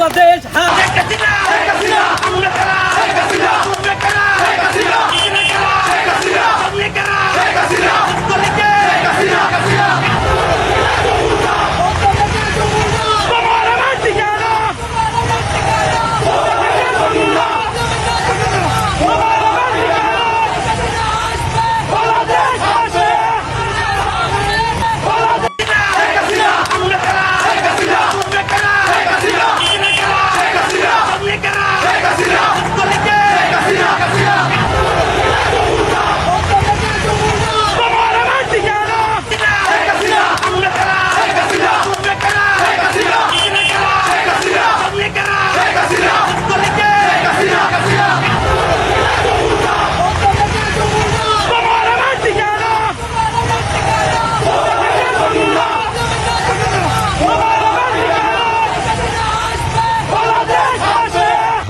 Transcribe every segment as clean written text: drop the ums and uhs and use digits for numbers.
বাংলাদেশ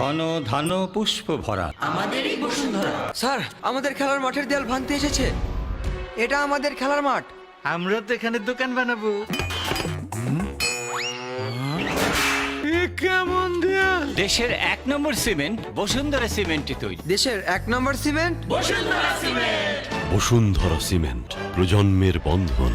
ঘন ধান পুষ্প ভরা আমাদেরই বসুন্ধরা। স্যার, আমাদের খেলার মাঠের দেয়াল ভাঙতে এসেছে। এটা আমাদের খেলার মাঠ। আমরা তো এখানে দোকান বানাবো। কেমন দেয়াল? দেশের 1 নম্বর সিমেন্ট বসুন্ধরা সিমেন্টে তৈরি। দেশের 1 নম্বর cement Bashundhara cement. Bashundhara cement, প্রজন্মের বন্ধন।